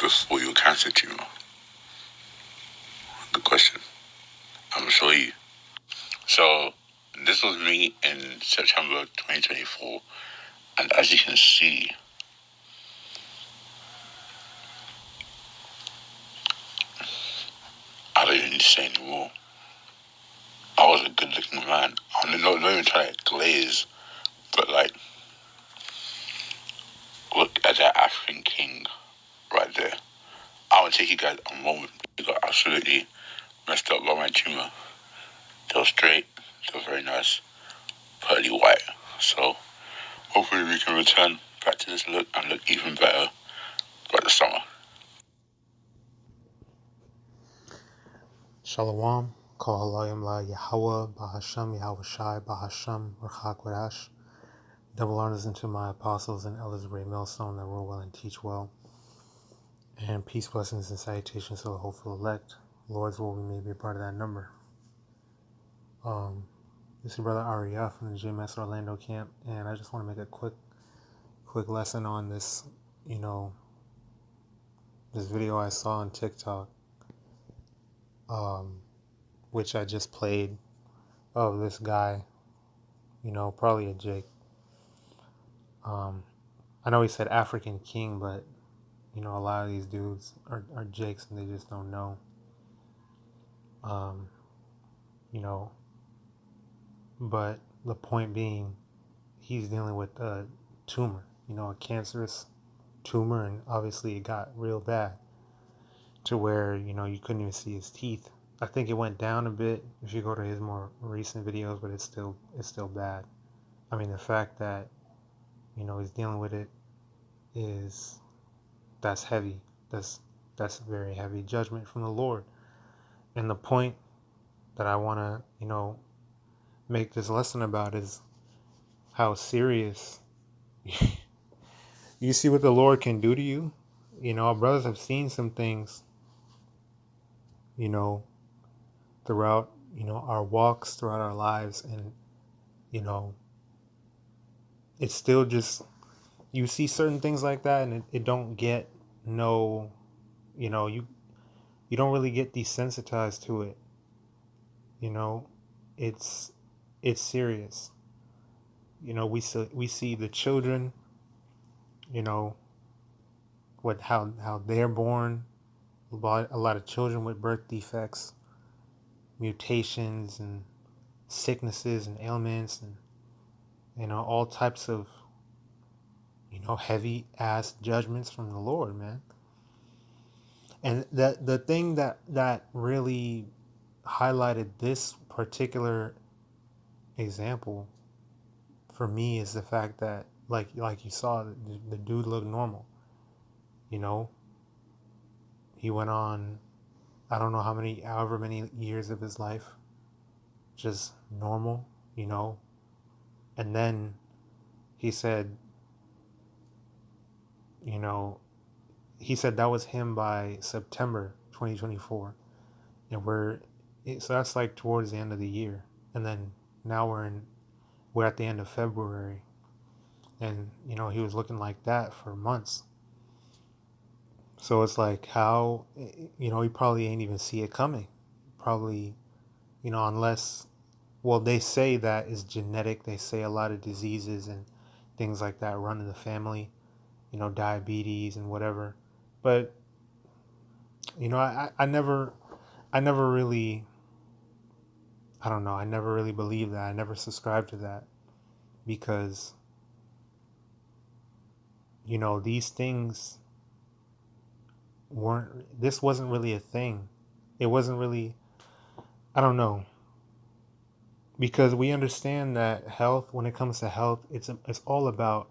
before your cancer tumor? Good question. I'm gonna show you. So this was me in September 2024, and as you can see, I don't even need to say anymore. I was a good-looking man. I'm not even trying to glaze, but like, look at that African king right there. I will take you guys a moment. They got absolutely messed up by my tumor. They were straight. They were very nice, pearly white. So hopefully we can return back to this look and look even better by the summer. Shalom. Call HALALYAM la YAHAWAH, BAHASHAM, YAHAWASHI, BAHASHAM, QADASH. Double honors into my apostles and elders of Great Millstone that rule well and teach well. And peace, blessings, and salutations to the hopeful elect. Lord's will we may be a part of that number. This is Brother Aria from the GMS Orlando camp, and I just want to make a quick lesson on this, this video I saw on TikTok, which I just played, of this guy, probably a Jake. I know he said African king, but a lot of these dudes are Jakes and they just don't know. But the point being, he's dealing with a tumor, a cancerous tumor, and obviously it got real bad to where, you couldn't even see his teeth. I think it went down a bit if you go to his more recent videos, but it's still bad. I mean, the fact that, he's dealing with it that's heavy. That's very heavy judgment from the Lord. And the point that I want to, make this lesson about is how serious you see what the Lord can do to you. Our brothers have seen some things, throughout, our walks, throughout our lives. And, it's still just, you see certain things like that and it don't get no, you don't really get desensitized to it. It's serious. We see the children, how they're born, a lot of children with birth defects, mutations and sicknesses and ailments, and all types of heavy ass judgments from the Lord, man. And the thing that really highlighted this particular example for me is the fact that, like you saw, the dude looked normal. He went on, I don't know however many years of his life, just normal, and then he said, that was him by September 2024, and so that's like towards the end of the year, and then now we're at the end of February, and he was looking like that for months. So it's like, how, he probably ain't even see it coming, probably, unless, well, they say that is genetic. They say a lot of diseases and things like that run in the family, diabetes and whatever. But I never really, I don't know, I never really believed that. I never subscribed to that, because these things this wasn't really a thing. It wasn't really, I don't know, because we understand that health, when it comes to health, it's all about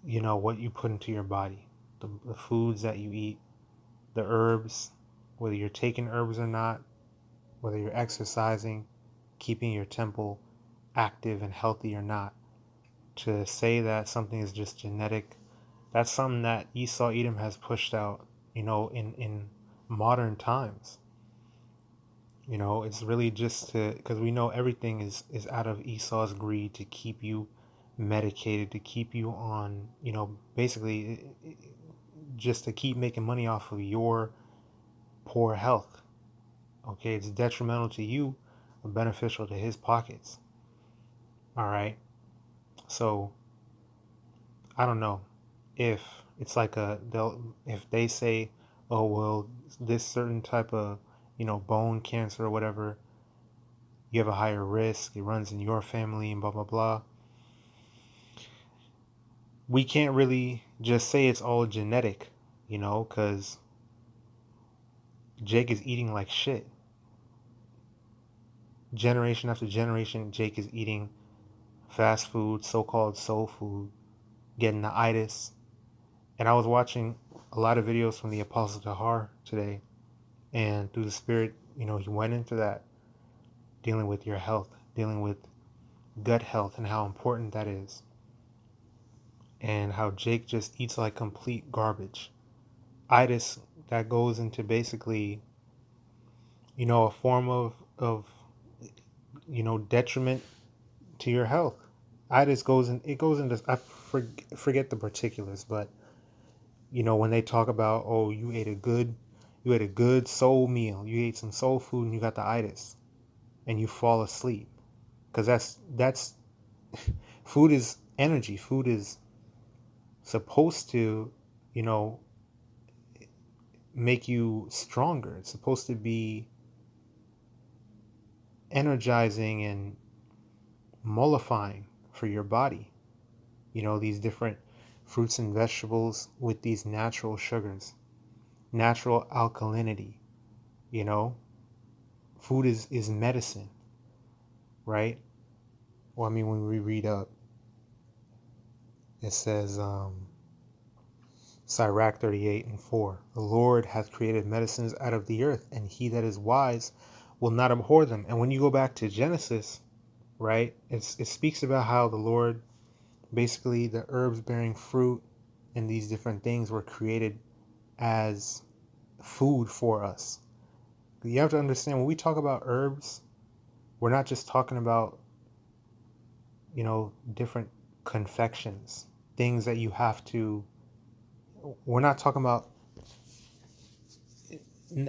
what you put into your body, the foods that you eat, the herbs, whether you're taking herbs or not, whether you're exercising, keeping your temple active and healthy or not. To say that something is just genetic, that's something that Esau Edom has pushed out, in modern times. It's really just because we know everything is out of Esau's greed to keep you medicated, to keep you on, basically just to keep making money off of your poor health. Okay, it's detrimental to you, but beneficial to his pockets. All right. So I don't know if it's like if they say, oh well, this certain type of bone cancer or whatever, you have a higher risk. It runs in your family and blah blah blah. We can't really just say it's all genetic, because Jake is eating like shit. Generation after generation, Jake is eating fast food, so-called soul food, getting the itis. And I was watching a lot of videos from the Apostle Tahar today, and through the Spirit, he went into that, dealing with your health, dealing with gut health and how important that is, and how Jake just eats like complete garbage. Itis, that goes into basically, a form of detriment to your health. Itis goes into, I forget the particulars, but when they talk about, oh, you ate a good soul meal, you ate some soul food and you got the itis, and you fall asleep, because that's food is energy. Food is supposed to, make you stronger. It's supposed to be energizing and mollifying for your body. These different fruits and vegetables with these natural sugars, natural alkalinity. Food is medicine, right? Well, I mean, when we read up, it says, Sirach 38:4, the Lord hath created medicines out of the earth, and he that is wise will not abhor them. And when you go back to Genesis, right, it speaks about how the Lord, basically the herbs bearing fruit and these different things were created as food for us. You have to understand, when we talk about herbs, we're not just talking about, different confections, things that you have to, we're not talking about,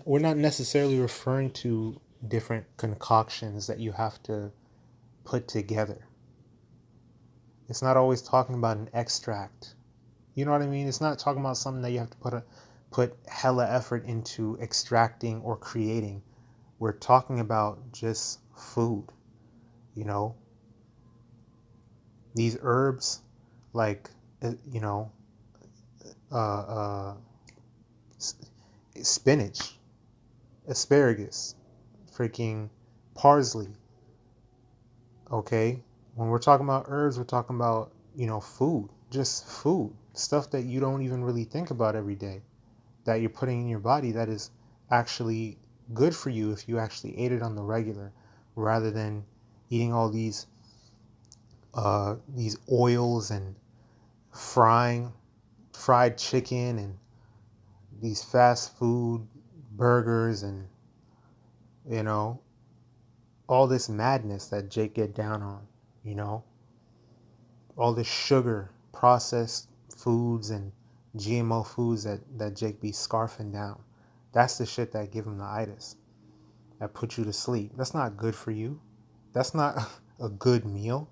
we're not necessarily referring to different concoctions that you have to put together. It's not always talking about an extract. You know what I mean? It's not talking about something that you have to put hella effort into extracting or creating. We're talking about just food, These herbs, like, spinach, asparagus, freaking parsley. Okay, when we're talking about herbs, we're talking about, food, just food, stuff that you don't even really think about every day, that you're putting in your body, that is actually good for you if you actually ate it on the regular, rather than eating all these oils and fried chicken and these fast food burgers and all this madness that Jake get down on, all this sugar, processed foods and GMO foods that Jake be scarfing down. That's the shit that give him the itis, that put you to sleep. That's not good for you. That's not a good meal.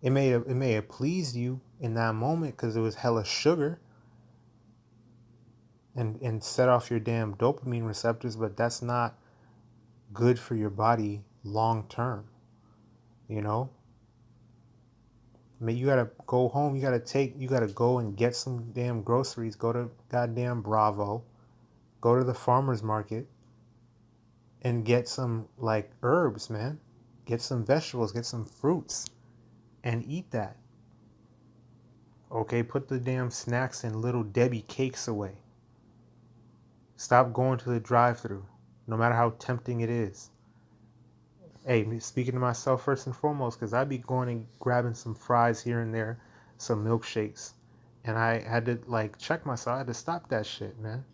It may have pleased you in that moment because it was hella sugar and set off your damn dopamine receptors, but that's not good for your body long term. I mean, you gotta go home. You gotta go and get some damn groceries. Go to goddamn Bravo. Go to the farmer's market and get some, like, herbs, man. Get some vegetables. Get some fruits, and eat that. Okay, put the damn snacks and Little Debbie cakes away. Stop going to the drive-thru, no matter how tempting it is. Hey, speaking to myself first and foremost, because I'd be going and grabbing some fries here and there, some milkshakes, and I had to, like, check myself. I had to stop that shit, man.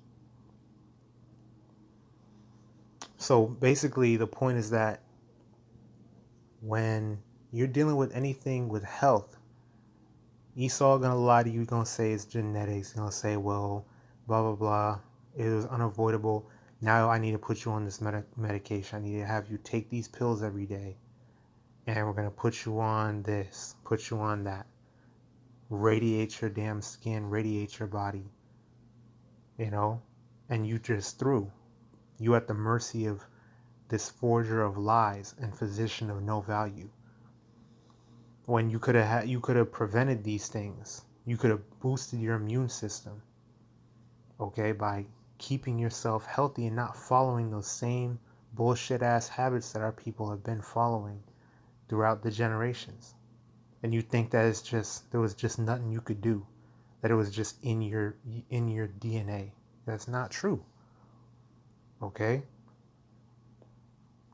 So basically, the point is that when you're dealing with anything with health, Esau gonna lie to you. Gonna say it's genetics. Gonna say, well, blah blah blah. It was unavoidable. Now I need to put you on this medication. I need to have you take these pills every day, and we're gonna put you on this, put you on that. Radiate your damn skin, radiate your body, you know, and you just through. You at the mercy of this forger of lies and physician of no value. When you could have prevented these things. You could have boosted your immune system, okay, by keeping yourself healthy and not following those same bullshit ass habits that our people have been following throughout the generations. And you think that there was just nothing you could do, that it was just in your DNA. That's not true. Okay?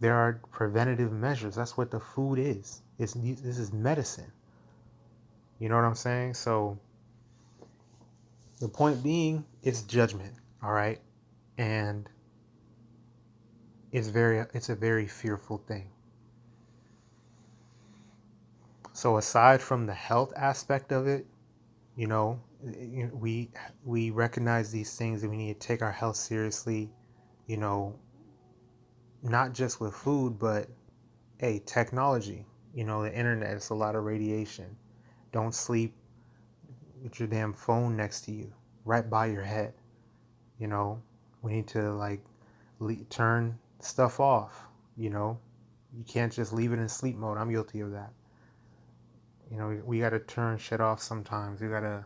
There are preventative measures. That's what the food is. This is medicine. You know what I'm saying? So the point being, it's judgment, all right? And it's a very fearful thing. So aside from the health aspect of it, you know, we recognize these things and we need to take our health seriously, you know, not just with food, but hey, technology, you know, the internet, it's a lot of radiation. Don't sleep with your damn phone next to you, right by your head. You know, we need to like turn stuff off. You know, you can't just leave it in sleep mode. I'm guilty of that. You know, we got to turn shit off sometimes. We got to,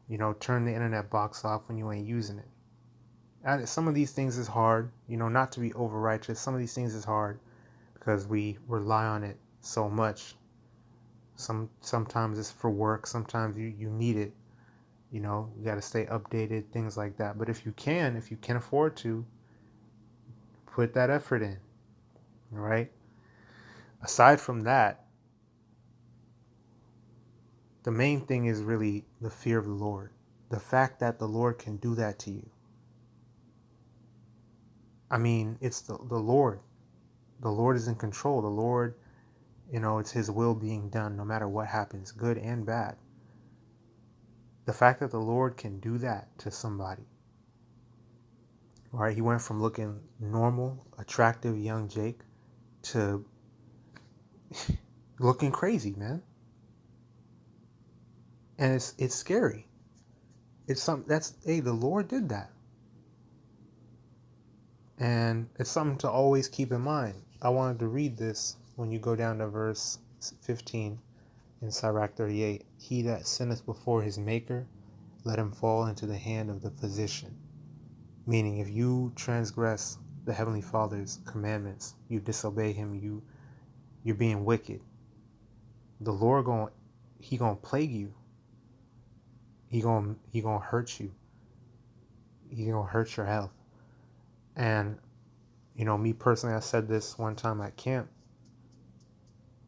you know, turn the internet box off when you ain't using it. And some of these things is hard, you know, not to be over righteous. Some of these things is hard because we rely on it so much. Sometimes it's for work. Sometimes you need it. You know, you got to stay updated, things like that. But if you can afford to, put that effort in. All right. Aside from that, the main thing is really the fear of the Lord. The fact that the Lord can do that to you. I mean, it's the Lord. The Lord is in control. The Lord, you know, it's his will being done no matter what happens, good and bad. The fact that the Lord can do that to somebody. All right, he went from looking normal, attractive young Jake to looking crazy, man. And it's scary. It's something the Lord did that. And it's something to always keep in mind. I wanted to read this when you go down to verse 15 in Sirach 38. He that sinneth before his maker, let him fall into the hand of the physician. Meaning, if you transgress the Heavenly Father's commandments, you disobey him, you're being wicked. The Lord he gonna plague you. He gonna hurt you. He gonna hurt your health. And you know, me personally, I said this one time at camp.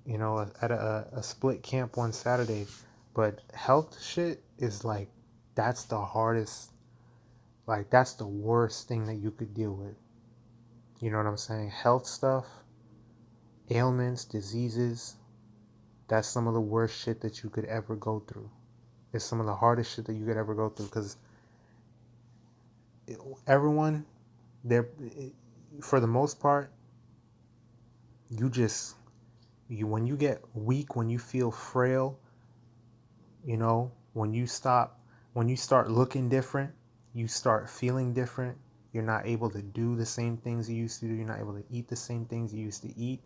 You know, at a split camp one Saturday. But health shit is like, that's the hardest. Like, that's the worst thing that you could deal with. You know what I'm saying? Health stuff, ailments, diseases, that's some of the worst shit that you could ever go through. It's some of the hardest shit that you could ever go through, because everyone, for the most part, when you get weak, when you feel frail, you know, when you start looking different, you start feeling different, you're not able to do the same things you used to do, you're not able to eat the same things you used to eat,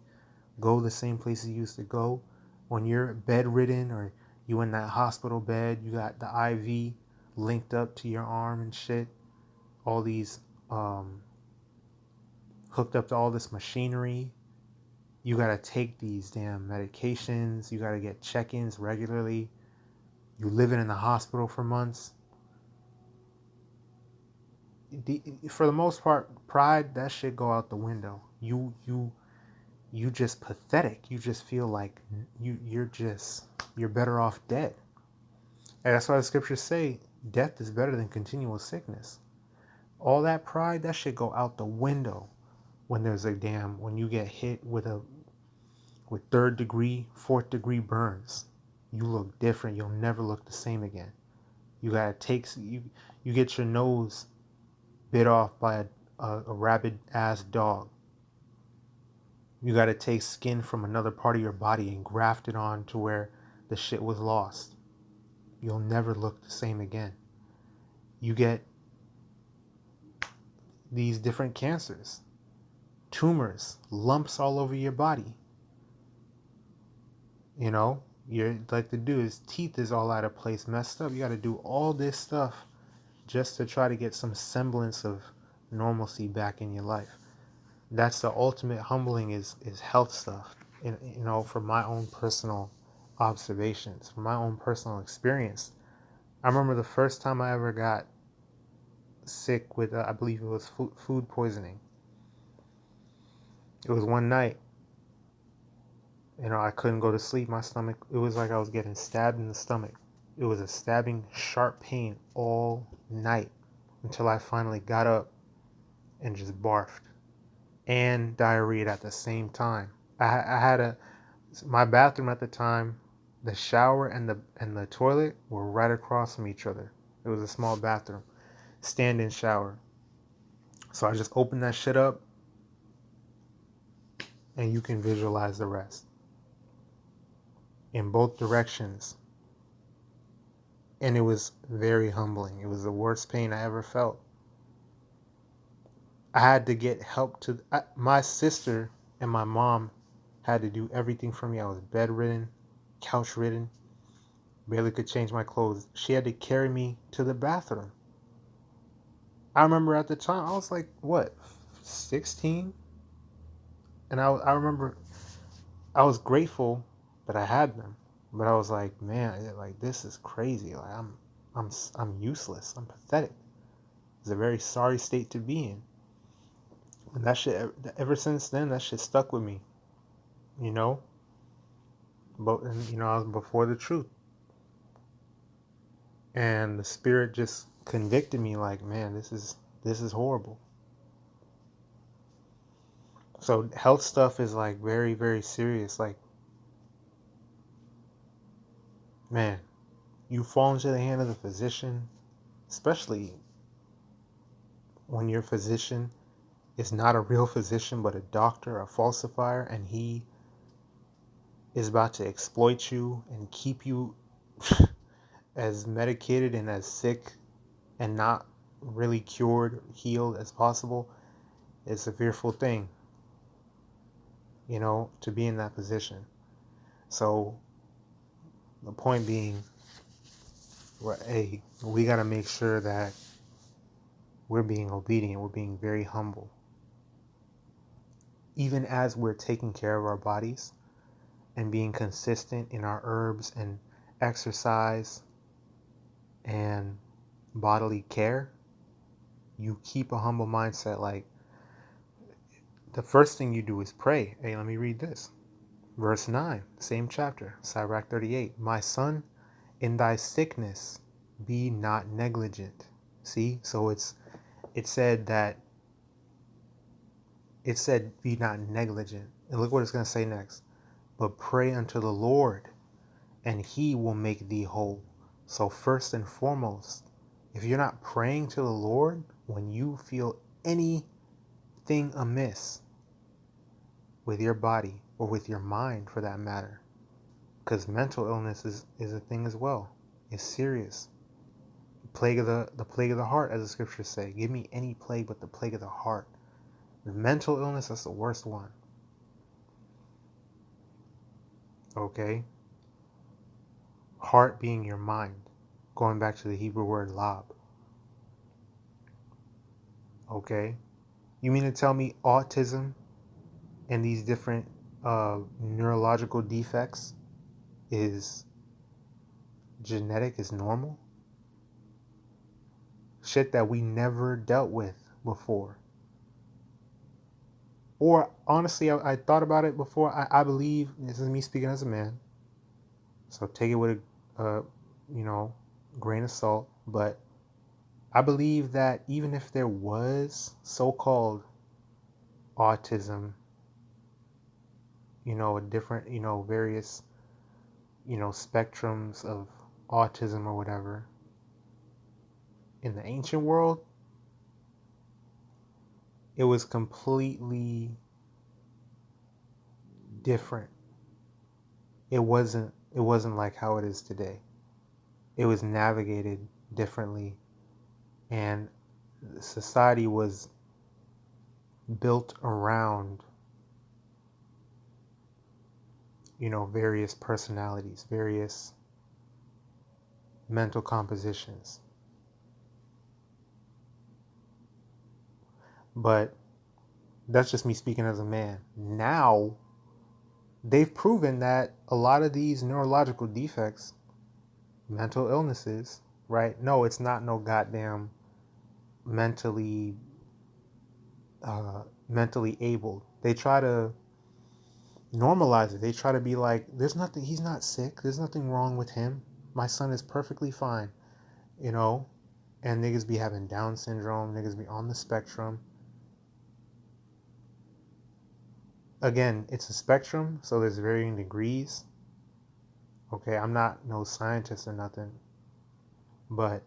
go the same places you used to go. When you're bedridden or you in that hospital bed, you got the IV linked up to your arm and shit, all these hooked up to all this machinery, you gotta take these damn medications, you gotta get check-ins regularly, you living in the hospital for months. For the most part, pride, that shit go out the window. You just pathetic. You just feel like you're better off dead. And that's why the scriptures say death is better than continual sickness. All that pride, that shit go out the window when you get hit with third degree, fourth degree burns. You look different. You'll never look the same again. You You get your nose bit off by a rabid ass dog. You got to take skin from another part of your body and graft it on to where the shit was lost. You'll never look the same again. You get these different cancers, tumors, lumps all over your body. You know, you're like the dude, his teeth is all out of place, messed up. You got to do all this stuff just to try to get some semblance of normalcy back in your life. That's the ultimate humbling is health stuff. And, you know, from my own personal observations, from my own personal experience, I remember the first time I ever got sick with, I believe it was food poisoning. It was one night. You know, I couldn't go to sleep. My stomach, it was like I was getting stabbed in the stomach. It was a stabbing, sharp pain all night until I finally got up and just barfed and diarrhea at the same time. I had my bathroom at the time, the shower and the toilet were right across from each other. It was a small bathroom, stand-in shower. So I just opened that shit up, and you can visualize the rest. In both directions. And it was very humbling. It was the worst pain I ever felt. I had to get help my sister and my mom had to do everything for me. I was bedridden, couch ridden, barely could change my clothes. She had to carry me to the bathroom. I remember at the time, I was like, what, 16? And I remember I was grateful that I had them. But I was like, man, like this is crazy. Like I'm useless. I'm pathetic. It's a very sorry state to be in. And that shit, ever since then, that shit stuck with me. You know? But, you know, I was before the truth. And the spirit just convicted me like, man, this is horrible. So health stuff is like very, very serious. Like, man, you fall into the hand of the physician, especially when your physician is not a real physician, but a doctor, a falsifier, and he is about to exploit you and keep you as medicated and as sick and not really cured, healed as possible. It's a fearful thing, you know, to be in that position. So the point being, hey, we got to make sure that we're being obedient, we're being very humble. Even as we're taking care of our bodies and being consistent in our herbs and exercise and bodily care, you keep a humble mindset. Like, the first thing you do is pray. Hey, let me read this. Verse 9, same chapter, Sirach 38. My son, in thy sickness, be not negligent. See, so it said be not negligent. And look what it's going to say next. But pray unto the Lord, and he will make thee whole. So first and foremost, if you're not praying to the Lord when you feel anything amiss with your body or with your mind for that matter, because mental illness is a thing as well. It's serious. The plague of the heart, as the scriptures say. Give me any plague but the plague of the heart. The mental illness, that's the worst one. Okay? Heart being your mind. Going back to the Hebrew word lab. Okay? You mean to tell me autism and these different neurological defects is genetic, is normal? Shit that we never dealt with before. Or honestly, I thought about it before. I believe, this is me speaking as a man, so take it with a grain of salt, but I believe that even if there was so-called autism, a different, various, spectrums of autism or whatever, in the ancient world, it was completely different. It wasn't like how it is today. It was navigated differently, and society was built around, various personalities, various mental compositions. But that's just me speaking as a man. Now, they've proven that a lot of these neurological defects, mental illnesses, right? No, it's not no goddamn mentally mentally able. They try to normalize it. They try to be like, there's nothing, he's not sick. There's nothing wrong with him. My son is perfectly fine, And niggas be having Down syndrome. Niggas be on the spectrum. Again, it's a spectrum, so there's varying degrees. Okay, I'm not no scientist or nothing. But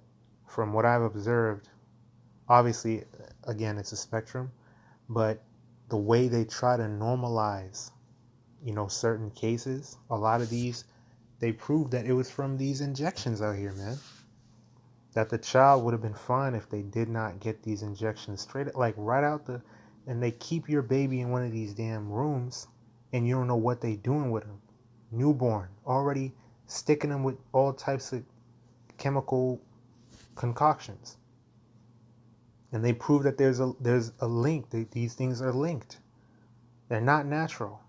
from what I've observed, obviously, again, it's a spectrum. But the way they try to normalize, certain cases, a lot of these, they prove that it was from these injections out here, man. That the child would have been fine if they did not get these injections straight, like right out the, and they keep your baby in one of these damn rooms, and you don't know what they doing with them. Newborn, already sticking them with all types of chemical concoctions. And they prove that there's a link. These things are linked. They're not natural.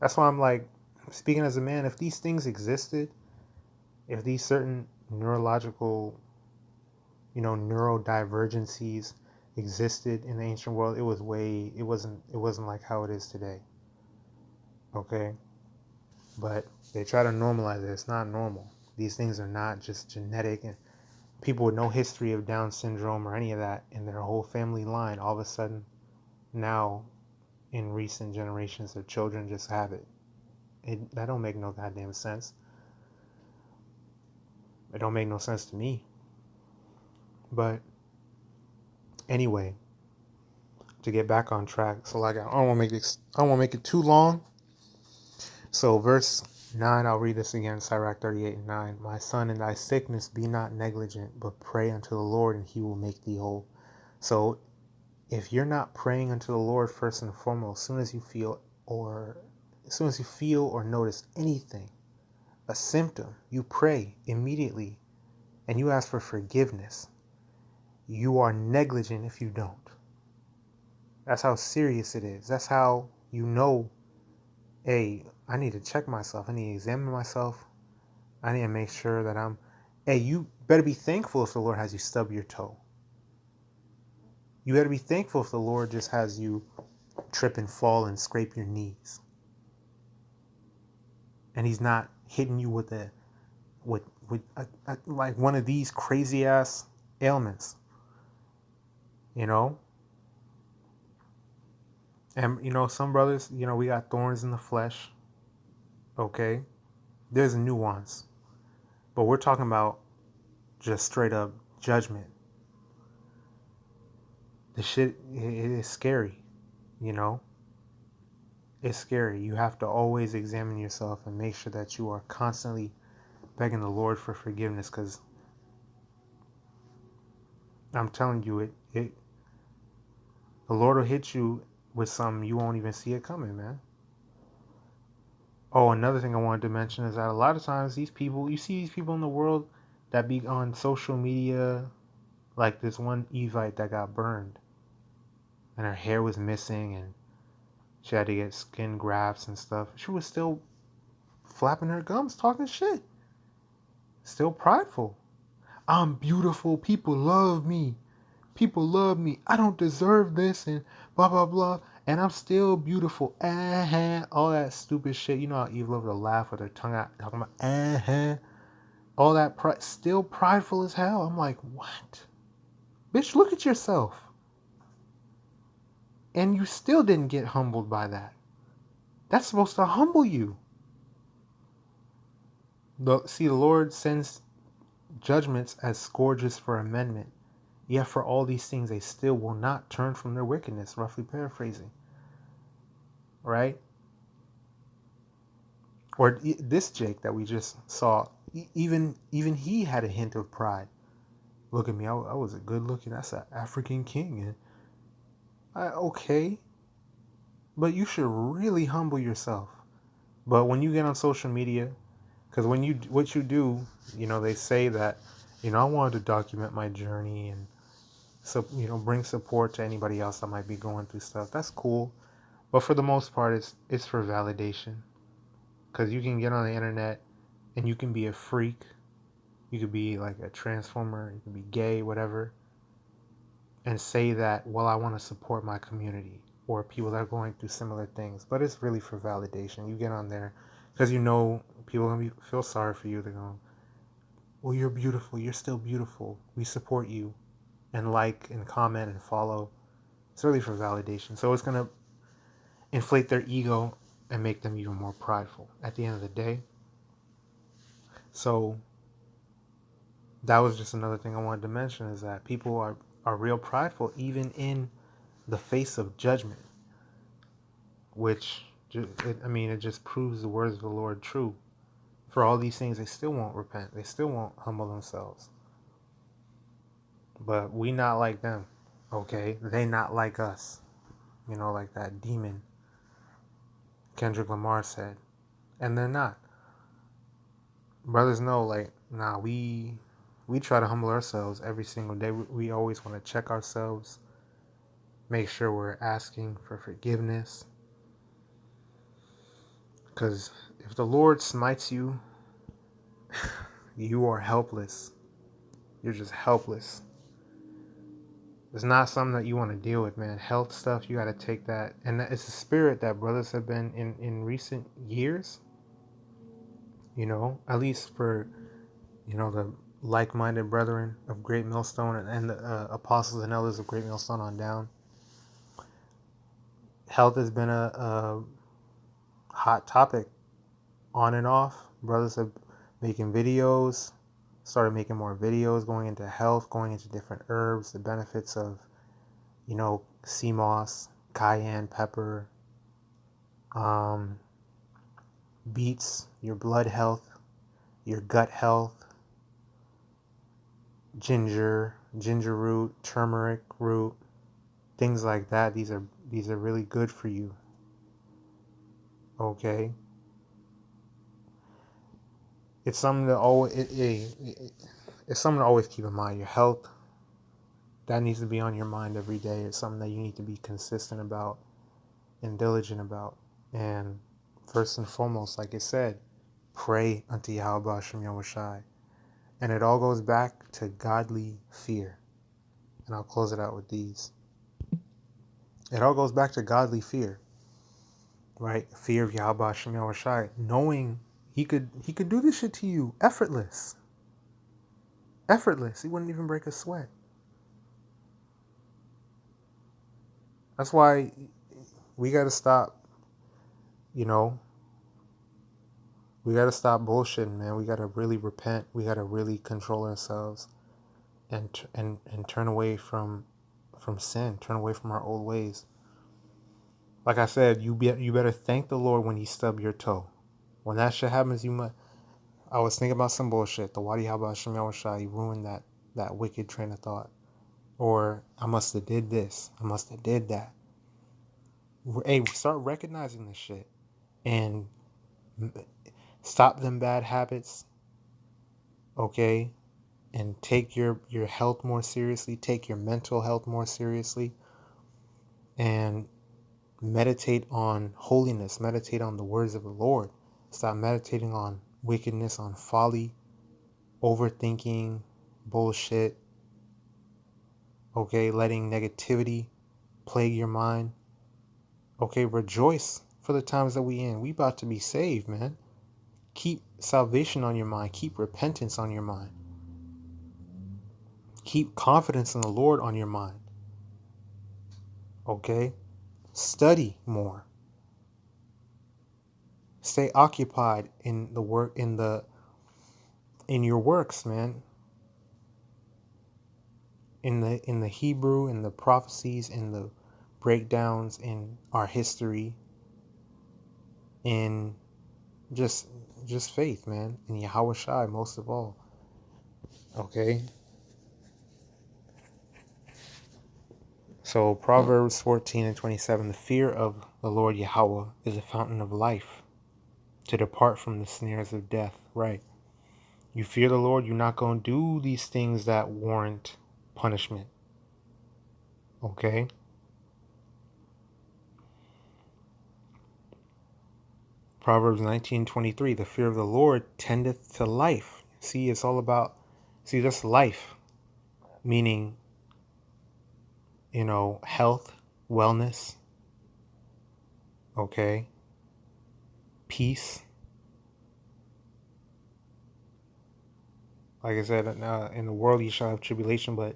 That's why I'm like, speaking as a man, if these things existed, if these certain neurological, neurodivergencies existed in the ancient world, it wasn't like how it is today. Okay? But they try to normalize it. It's not normal. These things are not just genetic, and people with no history of Down syndrome or any of that in their whole family line, all of a sudden, now, in recent generations, their children just have it. That don't make no goddamn sense. It don't make no sense to me. But anyway, to get back on track, so like I don't want to make it too long. So verse 9, I'll read this again, Sirach 38:9. My son, in thy sickness be not negligent, but pray unto the Lord, and he will make thee whole. So if you're not praying unto the Lord first and foremost, as soon as you feel or notice anything, a symptom, you pray immediately and you ask for forgiveness. You are negligent if you don't. That's how serious it is. That's how hey, I need to check myself. I need to examine myself. I need to make sure that you better be thankful if the Lord has you stub your toe. You better be thankful if the Lord just has you trip and fall and scrape your knees. And he's not hitting you with like one of these crazy ass ailments. And some brothers, we got thorns in the flesh. Okay? There's a nuance. But we're talking about just straight up judgment. The shit, it is scary, It's scary. You have to always examine yourself and make sure that you are constantly begging the Lord for forgiveness, because I'm telling you, the Lord will hit you with something you won't even see it coming, man. Oh, another thing I wanted to mention is that a lot of times you see these people in the world that be on social media, like this one Evite that got burned and her hair was missing and she had to get skin grafts and stuff. She was still flapping her gums, talking shit. Still prideful. I'm beautiful. People love me. People love me. I don't deserve this and blah, blah, blah. And I'm still beautiful. All that stupid shit. You know how Eve loved to laugh with her tongue out, talking about all that pride. Still prideful as hell. I'm like, what? Bitch, look at yourself. And you still didn't get humbled by that. That's supposed to humble you. The Lord sends judgments as scourges for amendment. Yet for all these things they still will not turn from their wickedness, roughly paraphrasing. Right? Or this Jake that we just saw, even he had a hint of pride. Look at me, I was a good looking, that's an African king. And okay, but you should really humble yourself. But when you get on social media, because what you do, they say that, I wanted to document my journey and so bring support to anybody else that might be going through stuff. That's cool, but for the most part, it's for validation. Because you can get on the internet and you can be a freak. You could be like a transformer. You could be gay, whatever, and say that, well, I want to support my community or people that are going through similar things. But it's really for validation. You get on there because people are going to feel sorry for you. They're going, well, you're beautiful. You're still beautiful. We support you. And like and comment and follow. It's really for validation. So it's going to inflate their ego and make them even more prideful at the end of the day. So that was just another thing I wanted to mention, is that people are real prideful even in the face of judgment, which, it just proves the words of the Lord true. For all these things, they still won't repent. They still won't humble themselves. But we not like them, okay? They not like us. Like that demon Kendrick Lamar said. And they're not. Brothers know, we try to humble ourselves every single day. We always want to check ourselves, make sure we're asking for forgiveness. Because if the Lord smites you, you are helpless. You're just helpless. It's not something that you want to deal with, man. Health stuff, you got to take that. And it's a spirit that brothers have been in recent years, at least for, the like-minded brethren of Great Millstone and the apostles and elders of Great Millstone on down. Health has been a hot topic on and off. Brothers have making videos, started making more videos going into health, going into different herbs, the benefits of, sea moss, cayenne pepper, beets, your blood health, your gut health, ginger root, turmeric root, things like that. These are really good for you. Okay. It's something to always it's something to always keep in mind. Your health, that needs to be on your mind every day. It's something that you need to be consistent about and diligent about. And first and foremost, like I said, pray unto YAHAWASHI. And it all goes back to godly fear. And I'll close it out with these. It all goes back to godly fear. Right? Fear of YAHAWASHI. Knowing he could do this shit to you effortless. Effortless. He wouldn't even break a sweat. That's why we got to stop, we got to stop bullshitting, man. We got to really repent. We got to really control ourselves and turn away from sin, turn away from our old ways. Like I said, you better thank the Lord when you stub your toe. When that shit happens, I was thinking about some bullshit. The Wadi Haba Hashem Yahushua, you ruined that wicked train of thought. Or I must have did this. I must have did that. Hey, start recognizing this shit and stop them bad habits. Okay? And take your health more seriously. Take your mental health more seriously. And meditate on holiness. Meditate on the words of the Lord. Stop meditating on wickedness, on folly, overthinking, bullshit. Okay, letting negativity plague your mind. Okay, rejoice for the times that we in. We about to be saved, man. Keep salvation on your mind. Keep repentance on your mind. Keep confidence in the Lord on your mind. Okay? Study more. Stay occupied in the work in your works, man. in the Hebrew, in the prophecies, in the breakdowns, in our history, in just faith, man, in YAHAWASHI most of all. Okay. So Proverbs 14:27, the fear of the Lord Yahweh is a fountain of life, to depart from the snares of death. Right. You fear the Lord, you're not going to do these things that warrant punishment. Okay? Proverbs 19:23, the fear of the Lord tendeth to life. See, it's all about, that's life, meaning, health, wellness, okay, peace. Like I said, in the world you shall have tribulation, but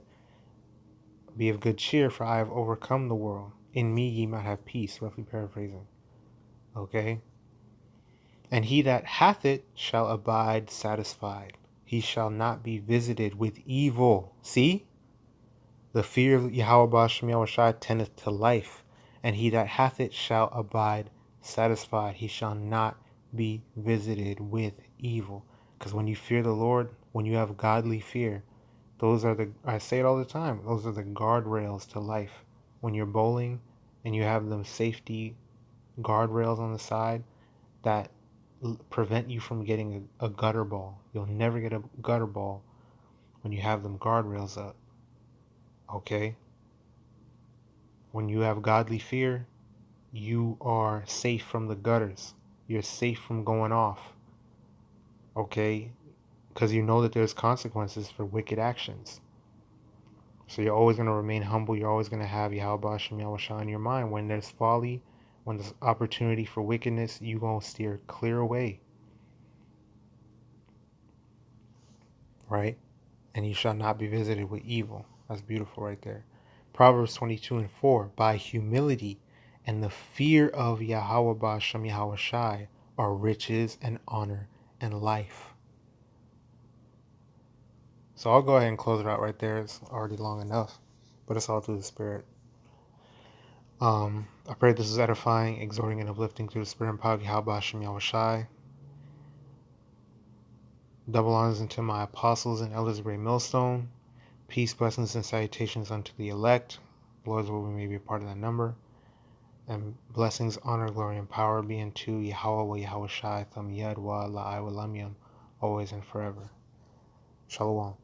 be of good cheer, for I have overcome the world. In me ye might have peace, roughly paraphrasing. Okay? And he that hath it shall abide satisfied. He shall not be visited with evil. See? The fear of YAHAWAH tendeth to life, and he that hath it shall abide satisfied. He shall not be visited with evil. Because when you fear the Lord, when you have godly fear, I say it all the time, those are the guardrails to life. When you're bowling and you have them safety guardrails on the side that prevent you from getting a gutter ball. You'll never get a gutter ball when you have them guardrails up. Okay? When you have godly fear, you are safe from the gutters. You're safe from going off. Okay? Because you know that there's consequences for wicked actions. So you're always going to remain humble. You're always going to have YAHAWASHI in your mind. When there's folly, when there's opportunity for wickedness, you're going to steer clear away. Right? And you shall not be visited with evil. That's beautiful right there. Proverbs 22:4. By humility and the fear of YAHAWASHI are riches and honor and life. So I'll go ahead and close it out right there. It's already long enough, but it's all through the Spirit. I pray this is edifying, exhorting, and uplifting through the Spirit and power of YAHAWASHI. Double honors unto my apostles and elders of Great Millstone. Peace, blessings, and salutations unto the elect. Lord's will we may be a part of that number. And blessings, honor, glory, and power be unto YAHAWAH, YAHAWASHI, Tham Yad Wa La I Walamyam, always and forever. Shalom.